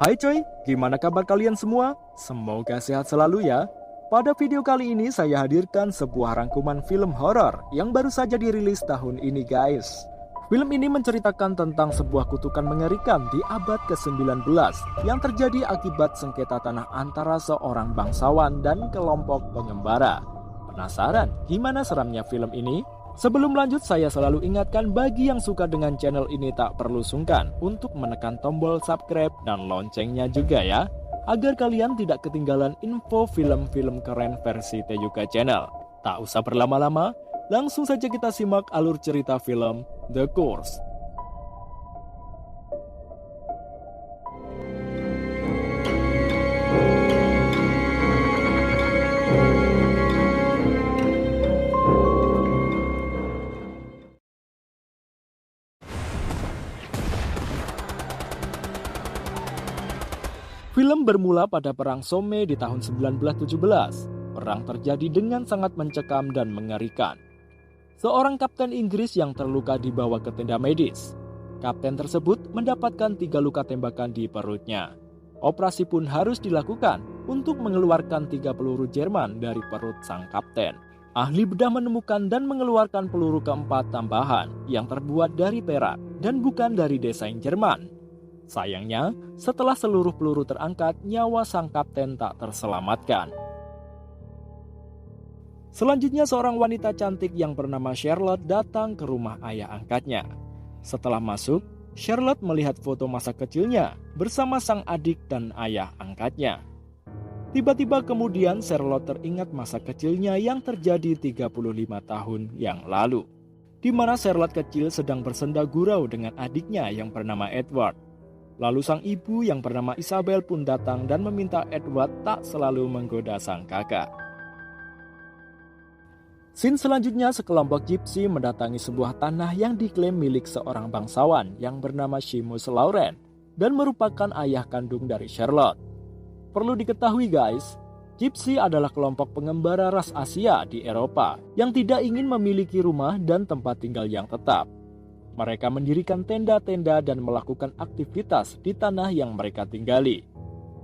Hai coy, gimana kabar kalian semua? Semoga sehat selalu ya. Pada video kali ini saya hadirkan sebuah rangkuman film horor yang baru saja dirilis tahun ini guys. Film ini menceritakan tentang sebuah kutukan mengerikan di abad ke-19 yang terjadi akibat sengketa tanah antara seorang bangsawan dan kelompok pengembara. Penasaran gimana seramnya film ini? Sebelum lanjut, saya selalu ingatkan bagi yang suka dengan channel ini tak perlu sungkan untuk menekan tombol subscribe dan loncengnya juga ya, agar kalian tidak ketinggalan info film-film keren versi Teyuka Channel. Tak usah berlama-lama, langsung saja kita simak alur cerita film The Curse. Film bermula pada Perang Somme di tahun 1917. Perang terjadi dengan sangat mencekam dan mengerikan. Seorang kapten Inggris yang terluka dibawa ke tenda medis. Kapten tersebut mendapatkan 3 luka tembakan di perutnya. Operasi pun harus dilakukan untuk mengeluarkan 3 peluru Jerman dari perut sang kapten. Ahli bedah menemukan dan mengeluarkan peluru keempat tambahan yang terbuat dari perak dan bukan dari desain Jerman. Sayangnya, setelah seluruh peluru terangkat, nyawa sang kapten tak terselamatkan. Selanjutnya, seorang wanita cantik yang bernama Charlotte datang ke rumah ayah angkatnya. Setelah masuk, Charlotte melihat foto masa kecilnya bersama sang adik dan ayah angkatnya. Tiba-tiba kemudian Charlotte teringat masa kecilnya yang terjadi 35 tahun yang lalu, di mana Charlotte kecil sedang bersenda gurau dengan adiknya yang bernama Edward. Lalu sang ibu yang bernama Isabel pun datang dan meminta Edward tak selalu menggoda sang kakak. Scene selanjutnya, sekelompok gypsy mendatangi sebuah tanah yang diklaim milik seorang bangsawan yang bernama Seamus Laurent dan merupakan ayah kandung dari Charlotte. Perlu diketahui guys, gypsy adalah kelompok pengembara ras Asia di Eropa yang tidak ingin memiliki rumah dan tempat tinggal yang tetap. Mereka mendirikan tenda-tenda dan melakukan aktivitas di tanah yang mereka tinggali.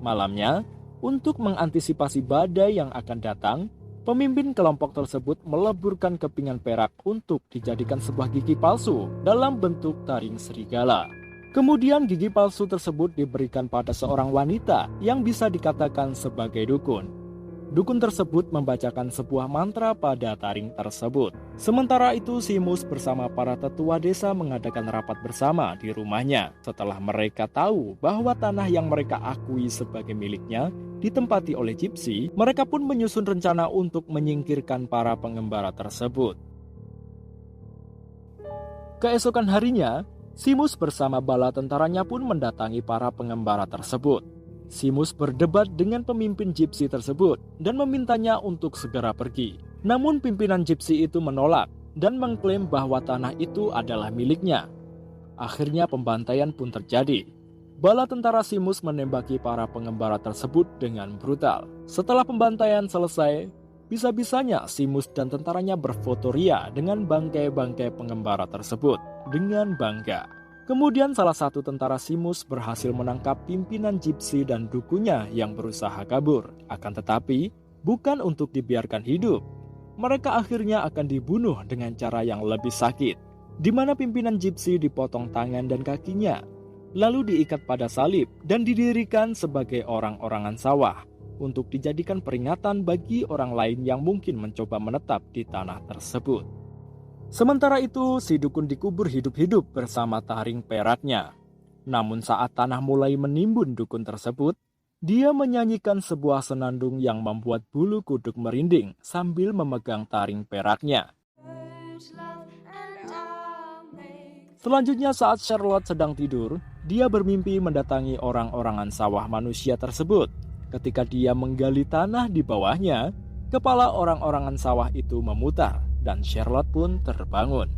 Malamnya, untuk mengantisipasi badai yang akan datang, pemimpin kelompok tersebut meleburkan kepingan perak untuk dijadikan sebuah gigi palsu dalam bentuk taring serigala. Kemudian gigi palsu tersebut diberikan pada seorang wanita yang bisa dikatakan sebagai dukun. Dukun tersebut membacakan sebuah mantra pada taring tersebut. Sementara itu, Seamus bersama para tetua desa mengadakan rapat bersama di rumahnya. Setelah mereka tahu bahwa tanah yang mereka akui sebagai miliknya ditempati oleh gypsy, mereka pun menyusun rencana untuk menyingkirkan para pengembara tersebut. Keesokan harinya, Seamus bersama bala tentaranya pun mendatangi para pengembara tersebut. Seamus berdebat dengan pemimpin gypsy tersebut dan memintanya untuk segera pergi. Namun pimpinan gypsy itu menolak dan mengklaim bahwa tanah itu adalah miliknya. Akhirnya pembantaian pun terjadi. Bala tentara Seamus menembaki para pengembara tersebut dengan brutal. Setelah pembantaian selesai, bisa-bisanya Seamus dan tentaranya berfotoria dengan bangkai-bangkai pengembara tersebut dengan bangga. Kemudian salah satu tentara Seamus berhasil menangkap pimpinan gypsy dan dukunya yang berusaha kabur. Akan tetapi, bukan untuk dibiarkan hidup. Mereka akhirnya akan dibunuh dengan cara yang lebih sakit, di mana pimpinan gypsy dipotong tangan dan kakinya, lalu diikat pada salib dan didirikan sebagai orang-orangan sawah untuk dijadikan peringatan bagi orang lain yang mungkin mencoba menetap di tanah tersebut. Sementara itu, si dukun dikubur hidup-hidup bersama taring peraknya. Namun saat tanah mulai menimbun dukun tersebut, dia menyanyikan sebuah senandung yang membuat bulu kuduk merinding sambil memegang taring peraknya. Selanjutnya saat Charlotte sedang tidur, dia bermimpi mendatangi orang-orangan sawah manusia tersebut. Ketika dia menggali tanah di bawahnya, kepala orang-orangan sawah itu memutar dan Charlotte pun terbangun.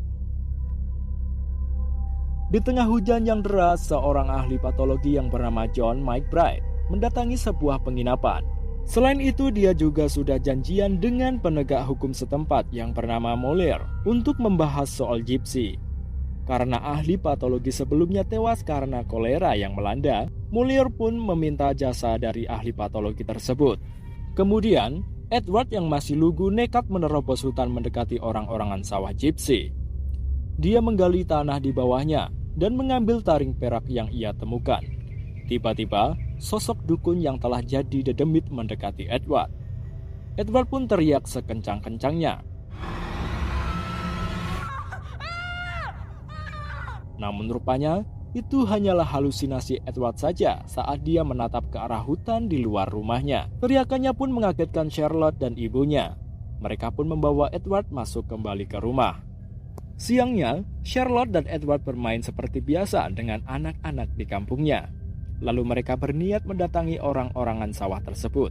Di tengah hujan yang deras, seorang ahli patologi yang bernama John McBride mendatangi sebuah penginapan. Selain itu, dia juga sudah janjian dengan penegak hukum setempat yang bernama Moller untuk membahas soal gypsy. Karena ahli patologi sebelumnya tewas karena kolera yang melanda, Molière pun meminta jasa dari ahli patologi tersebut. Kemudian, Edward yang masih lugu nekat menerobos hutan mendekati orang-orangan sawah Gypsy. Dia menggali tanah di bawahnya dan mengambil taring perak yang ia temukan. Tiba-tiba, sosok dukun yang telah jadi dedemit mendekati Edward. Edward pun teriak sekencang-kencangnya. Namun rupanya, itu hanyalah halusinasi Edward saja saat dia menatap ke arah hutan di luar rumahnya. Teriakannya pun mengagetkan Charlotte dan ibunya. Mereka pun membawa Edward masuk kembali ke rumah. Siangnya, Charlotte dan Edward bermain seperti biasa dengan anak-anak di kampungnya. Lalu mereka berniat mendatangi orang-orangan sawah tersebut.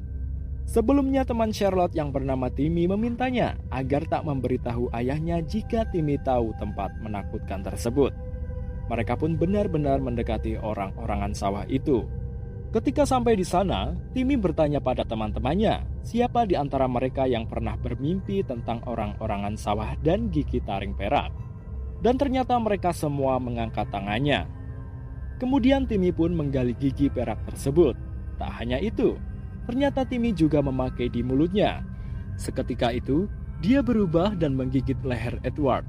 Sebelumnya teman Charlotte yang bernama Timmy memintanya agar tak memberitahu ayahnya jika Timmy tahu tempat menakutkan tersebut. Mereka pun benar-benar mendekati orang-orangan sawah itu. Ketika sampai di sana, Timmy bertanya pada teman-temannya siapa di antara mereka yang pernah bermimpi tentang orang-orangan sawah dan gigi taring perak. Dan ternyata mereka semua mengangkat tangannya. Kemudian Timmy pun menggali gigi perak tersebut. Tak hanya itu, ternyata Timmy juga memakai di mulutnya. Seketika itu, dia berubah dan menggigit leher Edward.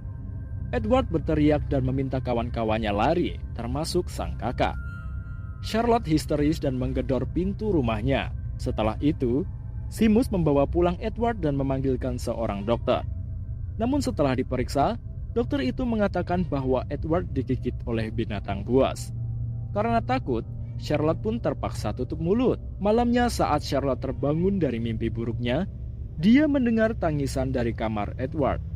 Edward berteriak dan meminta kawan-kawannya lari, termasuk sang kakak. Charlotte histeris dan menggedor pintu rumahnya. Setelah itu, Seamus membawa pulang Edward dan memanggilkan seorang dokter. Namun setelah diperiksa, dokter itu mengatakan bahwa Edward digigit oleh binatang buas. Karena takut, Charlotte pun terpaksa tutup mulut. Malamnya saat Charlotte terbangun dari mimpi buruknya, dia mendengar tangisan dari kamar Edward.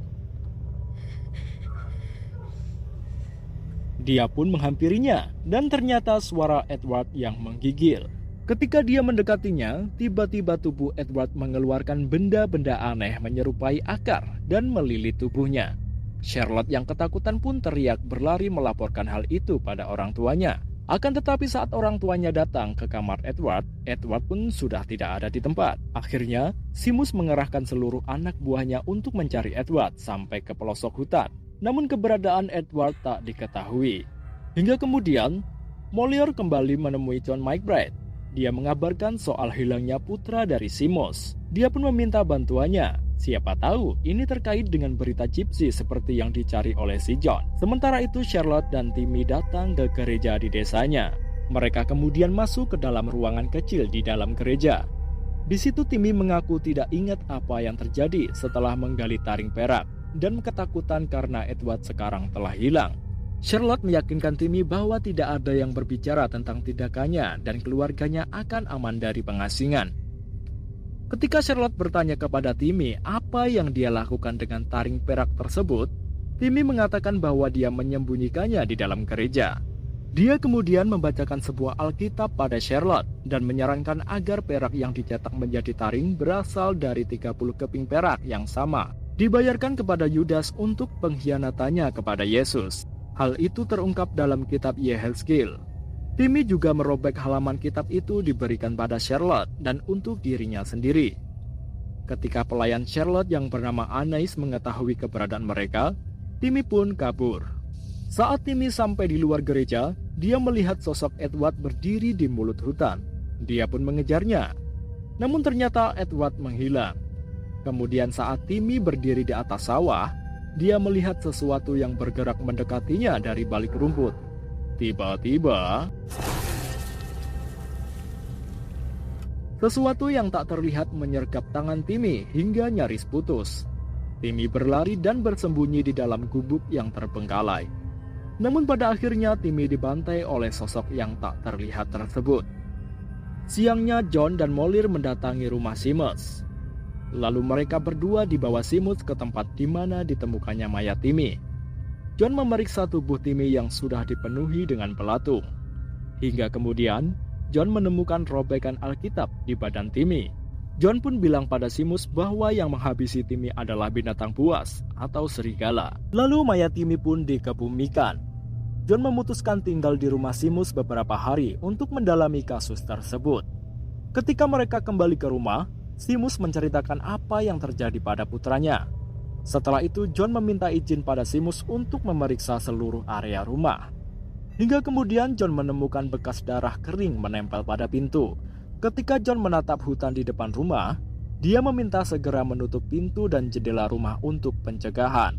Dia pun menghampirinya, dan ternyata suara Edward yang menggigil. Ketika dia mendekatinya, tiba-tiba tubuh Edward mengeluarkan benda-benda aneh menyerupai akar dan melilit tubuhnya. Charlotte yang ketakutan pun teriak berlari melaporkan hal itu pada orang tuanya. Akan tetapi saat orang tuanya datang ke kamar Edward, Edward pun sudah tidak ada di tempat. Akhirnya, Seamus mengerahkan seluruh anak buahnya untuk mencari Edward sampai ke pelosok hutan. Namun keberadaan Edward tak diketahui. Hingga kemudian, Molière kembali menemui John McBride. Dia mengabarkan soal hilangnya putra dari Seamus. Dia pun meminta bantuannya. Siapa tahu ini terkait dengan berita Gypsy seperti yang dicari oleh si John. Sementara itu Charlotte dan Timmy datang ke gereja di desanya. Mereka kemudian masuk ke dalam ruangan kecil di dalam gereja. Di situ Timmy mengaku tidak ingat apa yang terjadi setelah menggali taring perak dan ketakutan karena Edward sekarang telah hilang. Charlotte meyakinkan Timmy bahwa tidak ada yang berbicara tentang tindakannya dan keluarganya akan aman dari pengasingan. Ketika Charlotte bertanya kepada Timmy apa yang dia lakukan dengan taring perak tersebut, Timmy mengatakan bahwa dia menyembunyikannya di dalam gereja. Dia kemudian membacakan sebuah Alkitab pada Charlotte dan menyarankan agar perak yang dicetak menjadi taring berasal dari 30 keping perak yang sama, dibayarkan kepada Yudas untuk pengkhianatannya kepada Yesus. Hal itu terungkap dalam kitab Yehezkiel. Timmy juga merobek halaman kitab itu diberikan pada Charlotte dan untuk dirinya sendiri. Ketika pelayan Charlotte yang bernama Anais mengetahui keberadaan mereka, Timmy pun kabur. Saat Timmy sampai di luar gereja, dia melihat sosok Edward berdiri di mulut hutan. Dia pun mengejarnya. Namun ternyata Edward menghilang. Kemudian saat Timmy berdiri di atas sawah, dia melihat sesuatu yang bergerak mendekatinya dari balik rumput. Tiba-tiba, sesuatu yang tak terlihat menyergap tangan Timmy hingga nyaris putus. Timmy berlari dan bersembunyi di dalam gubuk yang terbengkalai. Namun pada akhirnya Timmy dibantai oleh sosok yang tak terlihat tersebut. Siangnya John dan Molière mendatangi rumah Seamus. Lalu mereka berdua dibawa Seamus ke tempat di mana ditemukannya mayat Timmy. John memeriksa tubuh Timmy yang sudah dipenuhi dengan belatung. Hingga kemudian, John menemukan robekan Alkitab di badan Timmy. John pun bilang pada Seamus bahwa yang menghabisi Timmy adalah binatang buas atau serigala. Lalu mayat Timmy pun dikebumikan. John memutuskan tinggal di rumah Seamus beberapa hari untuk mendalami kasus tersebut. Ketika mereka kembali ke rumah, Seamus menceritakan apa yang terjadi pada putranya. Setelah itu John meminta izin pada Seamus untuk memeriksa seluruh area rumah. Hingga kemudian John menemukan bekas darah kering menempel pada pintu. Ketika John menatap hutan di depan rumah, dia meminta segera menutup pintu dan jendela rumah untuk pencegahan.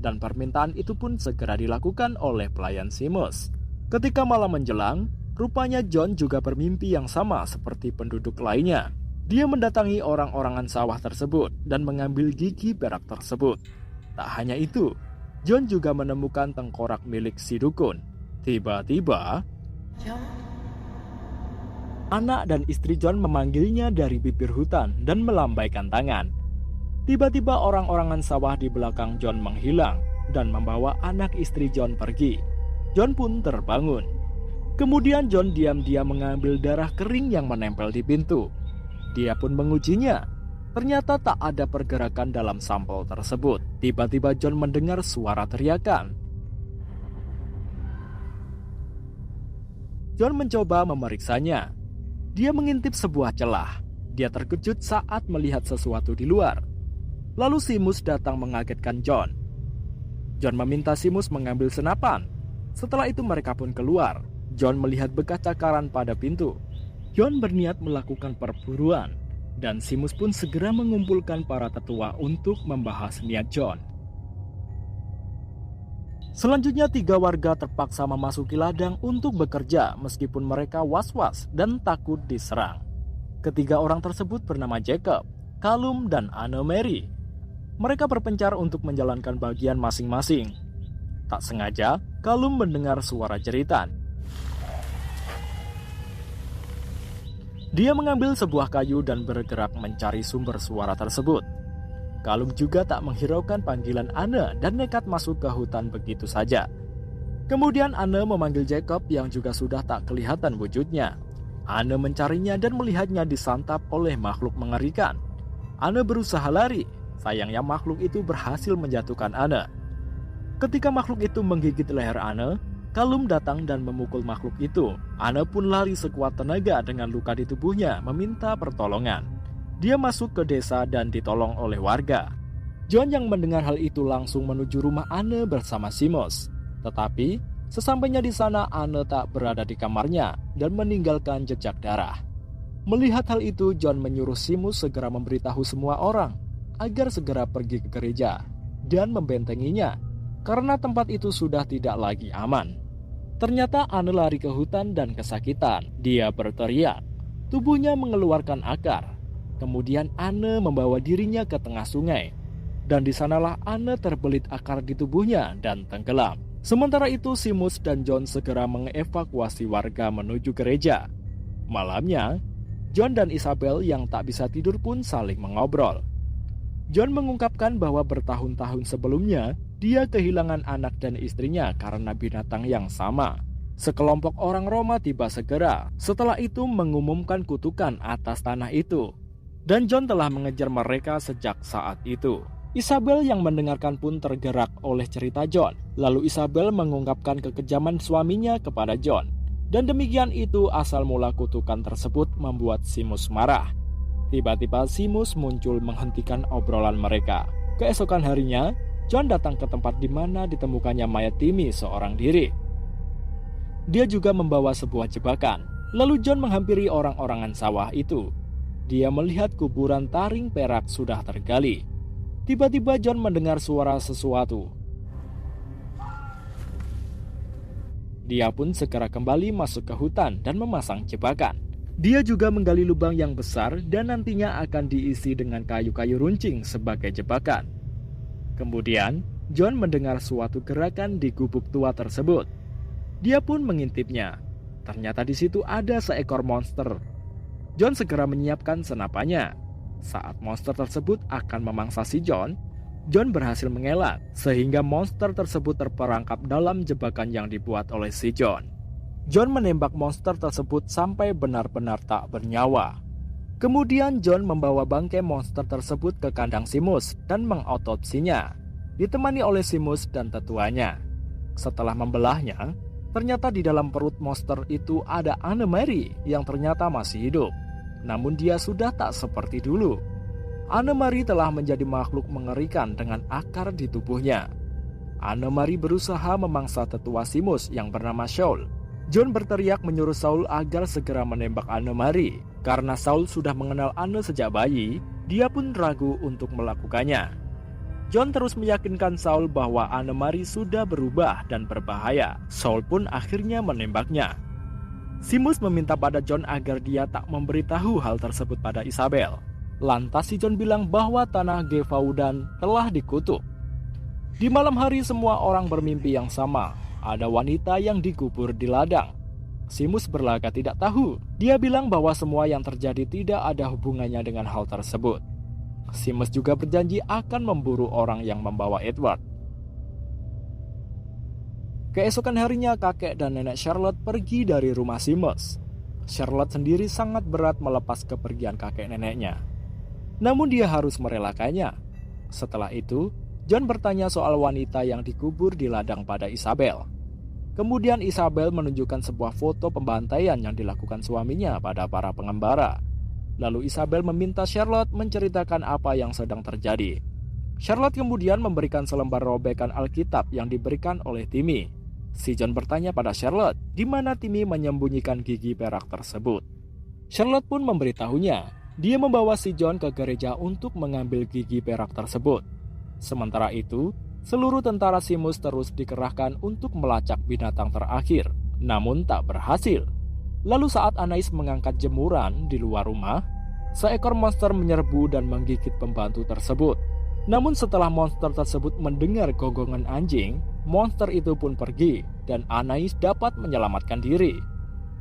Dan permintaan itu pun segera dilakukan oleh pelayan Seamus. Ketika malam menjelang, rupanya John juga bermimpi yang sama seperti penduduk lainnya. Dia mendatangi orang-orangan sawah tersebut dan mengambil gigi perak tersebut. Tak hanya itu, John juga menemukan tengkorak milik si dukun. Tiba-tiba, anak dan istri John memanggilnya dari bibir hutan dan melambaikan tangan. Tiba-tiba orang-orangan sawah di belakang John menghilang dan membawa anak istri John pergi. John pun terbangun. Kemudian John diam-diam mengambil darah kering yang menempel di pintu. Dia pun mengujinya. Ternyata tak ada pergerakan dalam sampel tersebut. Tiba-tiba John mendengar suara teriakan. John mencoba memeriksanya. Dia mengintip sebuah celah. Dia terkejut saat melihat sesuatu di luar. Lalu Seamus datang mengagetkan John. John meminta Seamus mengambil senapan. Setelah itu mereka pun keluar. John melihat bekas cakaran pada pintu. John berniat melakukan perburuan. Dan Seamus pun segera mengumpulkan para tetua untuk membahas niat John. Selanjutnya 3 warga terpaksa memasuki ladang untuk bekerja meskipun mereka was-was dan takut diserang. 3 orang tersebut bernama Jacob, Callum, dan Anne Mary. Mereka berpencar untuk menjalankan bagian masing-masing. Tak sengaja, Callum mendengar suara jeritan. Dia mengambil sebuah kayu dan bergerak mencari sumber suara tersebut. Callum juga tak menghiraukan panggilan Anne dan nekat masuk ke hutan begitu saja. Kemudian Anne memanggil Jacob yang juga sudah tak kelihatan wujudnya. Anne mencarinya dan melihatnya disantap oleh makhluk mengerikan. Anne berusaha lari, sayangnya makhluk itu berhasil menjatuhkan Anne. Ketika makhluk itu menggigit leher Anne, Callum datang dan memukul makhluk itu. Anne pun lari sekuat tenaga dengan luka di tubuhnya meminta pertolongan. Dia masuk ke desa dan ditolong oleh warga. John yang mendengar hal itu langsung menuju rumah Anne bersama Seamus. Tetapi, sesampainya di sana Anne tak berada di kamarnya dan meninggalkan jejak darah. Melihat hal itu, John menyuruh Seamus segera memberitahu semua orang agar segera pergi ke gereja dan membentenginya karena tempat itu sudah tidak lagi aman. Ternyata Anne lari ke hutan dan kesakitan. Dia berteriak. Tubuhnya mengeluarkan akar. Kemudian Anne membawa dirinya ke tengah sungai. Dan di sanalah Anne terbelit akar di tubuhnya dan tenggelam. Sementara itu Seamus dan John segera mengevakuasi warga menuju gereja. Malamnya, John dan Isabel yang tak bisa tidur pun saling mengobrol. John mengungkapkan bahwa bertahun-tahun sebelumnya dia kehilangan anak dan istrinya karena binatang yang sama. Sekelompok orang Roma tiba segera. Setelah itu mengumumkan kutukan atas tanah itu. Dan John telah mengejar mereka sejak saat itu. Isabel yang mendengarkan pun tergerak oleh cerita John. Lalu Isabel mengungkapkan kekejaman suaminya kepada John. Dan demikian itu asal mula kutukan tersebut membuat Seamus marah. Tiba-tiba Seamus muncul menghentikan obrolan mereka. Keesokan harinya, John datang ke tempat di mana ditemukannya mayat Timmy seorang diri. Dia juga membawa sebuah jebakan. Lalu John menghampiri orang-orangan sawah itu. Dia melihat kuburan taring perak sudah tergali. Tiba-tiba John mendengar suara sesuatu. Dia pun segera kembali masuk ke hutan dan memasang jebakan. Dia juga menggali lubang yang besar dan nantinya akan diisi dengan kayu-kayu runcing sebagai jebakan. Kemudian, John mendengar suatu gerakan di gubuk tua tersebut. Dia pun mengintipnya. Ternyata di situ ada seekor monster. John segera menyiapkan senapannya. Saat monster tersebut akan memangsa si John, John berhasil mengelak sehingga monster tersebut terperangkap dalam jebakan yang dibuat oleh si John. John menembak monster tersebut sampai benar-benar tak bernyawa. Kemudian John membawa bangkai monster tersebut ke kandang Seamus dan mengotopsinya, ditemani oleh Seamus dan tetuanya. Setelah membelahnya, ternyata di dalam perut monster itu ada Anne Mary yang ternyata masih hidup. Namun dia sudah tak seperti dulu. Anne-Marie telah menjadi makhluk mengerikan dengan akar di tubuhnya. Anne-Marie berusaha memangsa tetua Seamus yang bernama Saul. John berteriak menyuruh Saul agar segera menembak Anne-Marie. Karena Saul sudah mengenal Anne sejak bayi, dia pun ragu untuk melakukannya. John terus meyakinkan Saul bahwa Anne-Marie sudah berubah dan berbahaya. Saul pun akhirnya menembaknya. Seamus meminta pada John agar dia tak memberitahu hal tersebut pada Isabel. Lantas si John bilang bahwa tanah Gevaudan telah dikutuk. Di malam hari semua orang bermimpi yang sama. Ada wanita yang dikubur di ladang. Seamus berlagak tidak tahu. Dia bilang bahwa semua yang terjadi tidak ada hubungannya dengan hal tersebut. Seamus juga berjanji akan memburu orang yang membawa Edward. Keesokan harinya kakek dan nenek Charlotte pergi dari rumah Seamus. Charlotte sendiri sangat berat melepas kepergian kakek neneknya. Namun dia harus merelakannya. Setelah itu, John bertanya soal wanita yang dikubur di ladang pada Isabel. Kemudian Isabel menunjukkan sebuah foto pembantaian yang dilakukan suaminya pada para pengembara. Lalu Isabel meminta Charlotte menceritakan apa yang sedang terjadi. Charlotte kemudian memberikan selembar robekan Alkitab yang diberikan oleh Timmy. Si John bertanya pada Charlotte di mana Timmy menyembunyikan gigi perak tersebut. Charlotte pun memberitahunya, dia membawa si John ke gereja untuk mengambil gigi perak tersebut. Sementara itu, seluruh tentara Seamus terus dikerahkan untuk melacak binatang terakhir, namun tak berhasil. Lalu saat Anais mengangkat jemuran di luar rumah, seekor monster menyerbu dan menggigit pembantu tersebut. Namun setelah monster tersebut mendengar gonggongan anjing, monster itu pun pergi dan Anais dapat menyelamatkan diri.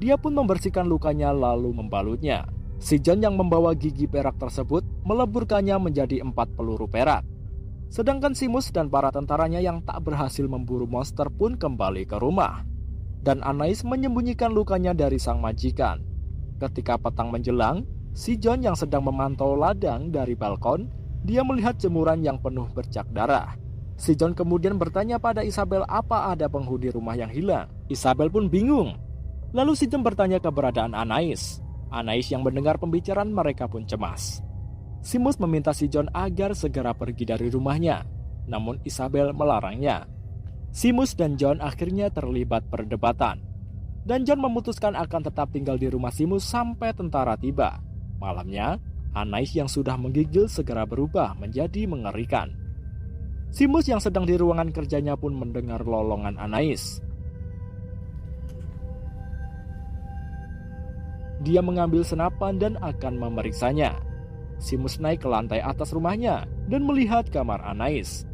Dia pun membersihkan lukanya lalu membalutnya. Si John yang membawa gigi perak tersebut meleburkannya menjadi 4 peluru perak. Sedangkan Seamus dan para tentaranya yang tak berhasil memburu monster pun kembali ke rumah. Dan Anais menyembunyikan lukanya dari sang majikan. Ketika petang menjelang, si John yang sedang memantau ladang dari balkon, dia melihat jemuran yang penuh bercak darah. Si John kemudian bertanya pada Isabel apa ada penghuni rumah yang hilang. Isabel pun bingung. Lalu si John bertanya keberadaan Anais. Anais yang mendengar pembicaraan mereka pun cemas. Seamus meminta si John agar segera pergi dari rumahnya, namun Isabel melarangnya. Seamus dan John akhirnya terlibat perdebatan, dan John memutuskan akan tetap tinggal di rumah Seamus sampai tentara tiba. Malamnya, Anais yang sudah menggigil segera berubah menjadi mengerikan. Seamus yang sedang di ruangan kerjanya pun mendengar lolongan Anais. Dia mengambil senapan dan akan memeriksanya. Seamus naik ke lantai atas rumahnya dan melihat kamar Anais.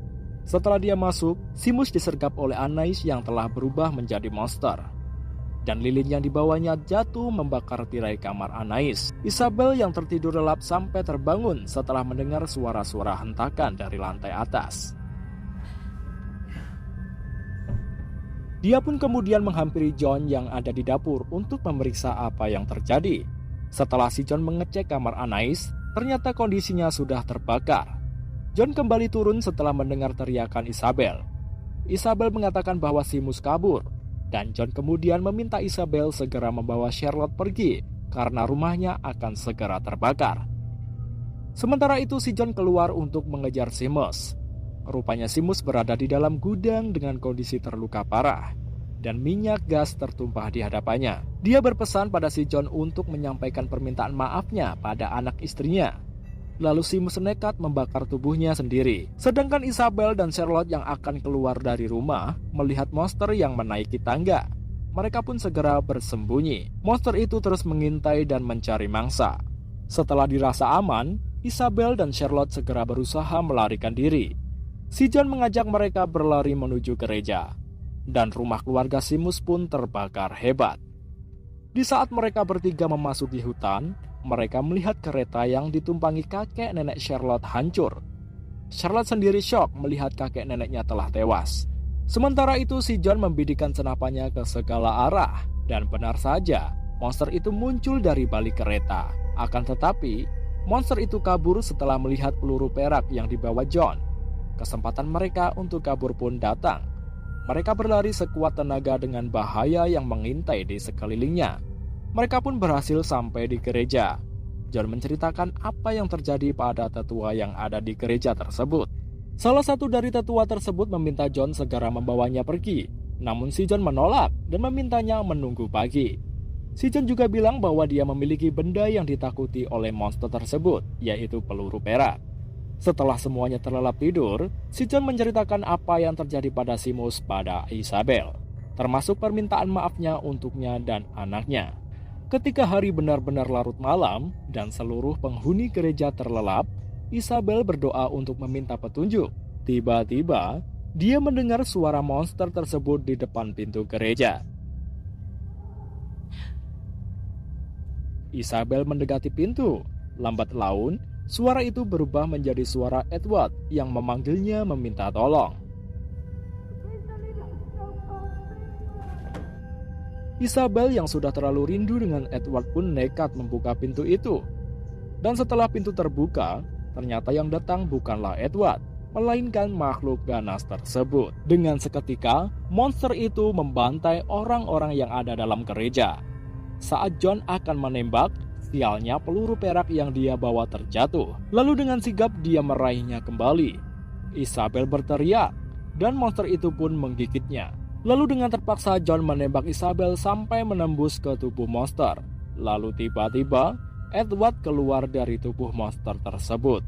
Setelah dia masuk, Seamus disergap oleh Anais yang telah berubah menjadi monster. Dan lilin yang dibawanya jatuh membakar tirai kamar Anais. Isabel yang tertidur lelap sampai terbangun setelah mendengar suara-suara hentakan dari lantai atas. Dia pun kemudian menghampiri John yang ada di dapur untuk memeriksa apa yang terjadi. Setelah si John mengecek kamar Anais, ternyata kondisinya sudah terbakar. John kembali turun setelah mendengar teriakan Isabel. Isabel mengatakan bahwa Seamus kabur, dan John kemudian meminta Isabel segera membawa Charlotte pergi karena rumahnya akan segera terbakar. Sementara itu si John keluar untuk mengejar Seamus. Rupanya Seamus berada di dalam gudang dengan kondisi terluka parah, dan minyak gas tertumpah di hadapannya. Dia berpesan pada si John untuk menyampaikan permintaan maafnya pada anak istrinya. Lalu Seamus nekat membakar tubuhnya sendiri. Sedangkan Isabel dan Charlotte yang akan keluar dari rumah melihat monster yang menaiki tangga. Mereka pun segera bersembunyi. Monster itu terus mengintai dan mencari mangsa. Setelah dirasa aman, Isabel dan Charlotte segera berusaha melarikan diri. Si John mengajak mereka berlari menuju gereja. Dan rumah keluarga Seamus pun terbakar hebat. Di saat mereka bertiga memasuki hutan, mereka melihat kereta yang ditumpangi kakek nenek Charlotte hancur. Charlotte sendiri syok melihat kakek neneknya telah tewas. Sementara itu si John membidikan senapannya ke segala arah. Dan benar saja, monster itu muncul dari balik kereta. Akan tetapi, monster itu kabur setelah melihat peluru perak yang dibawa John. Kesempatan mereka untuk kabur pun datang. Mereka berlari sekuat tenaga dengan bahaya yang mengintai di sekelilingnya. Mereka pun berhasil sampai di gereja. John menceritakan apa yang terjadi pada tetua yang ada di gereja tersebut. Salah satu dari tetua tersebut meminta John segera membawanya pergi, namun si John menolak dan memintanya menunggu pagi. Si John juga bilang bahwa dia memiliki benda yang ditakuti oleh monster tersebut, yaitu peluru perak. Setelah semuanya terlelap tidur, si John menceritakan apa yang terjadi pada Seamus pada Isabel, termasuk permintaan maafnya untuknya dan anaknya. Ketika hari benar-benar larut malam dan seluruh penghuni gereja terlelap, Isabel berdoa untuk meminta petunjuk. Tiba-tiba, dia mendengar suara monster tersebut di depan pintu gereja. Isabel mendekati pintu. Lambat laun, suara itu berubah menjadi suara Edward yang memanggilnya meminta tolong. Isabel yang sudah terlalu rindu dengan Edward pun nekat membuka pintu itu. Dan setelah pintu terbuka, ternyata yang datang bukanlah Edward, melainkan makhluk ganas tersebut. Dengan seketika, monster itu membantai orang-orang yang ada dalam gereja. Saat John akan menembak, sialnya peluru perak yang dia bawa terjatuh. Lalu dengan sigap dia meraihnya kembali. Isabel berteriak, dan monster itu pun menggigitnya. Lalu dengan terpaksa John menembak Isabel sampai menembus ke tubuh monster. Lalu tiba-tiba Edward keluar dari tubuh monster tersebut.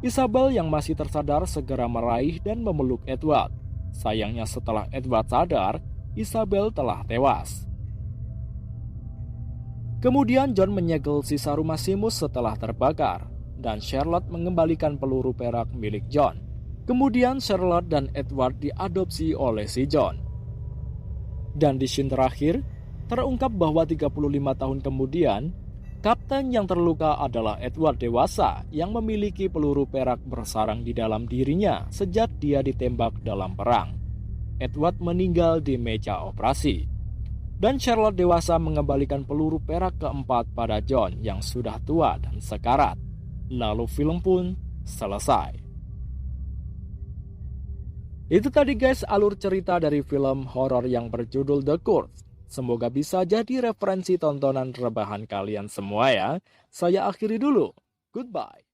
Isabel yang masih tersadar segera meraih dan memeluk Edward. Sayangnya setelah Edward sadar, Isabel telah tewas. Kemudian John menyegel sisa rumah Seamus setelah terbakar, dan Charlotte mengembalikan peluru perak milik John. Kemudian Charlotte dan Edward diadopsi oleh si John. Dan di scene terakhir, terungkap bahwa 35 tahun kemudian, kapten yang terluka adalah Edward dewasa yang memiliki peluru perak bersarang di dalam dirinya sejak dia ditembak dalam perang. Edward meninggal di meja operasi. Dan Charlotte dewasa mengembalikan peluru perak keempat pada John yang sudah tua dan sekarat. Lalu film pun selesai. Itu tadi guys alur cerita dari film horor yang berjudul The Curse. Semoga bisa jadi referensi tontonan rebahan kalian semua ya. Saya akhiri dulu. Goodbye.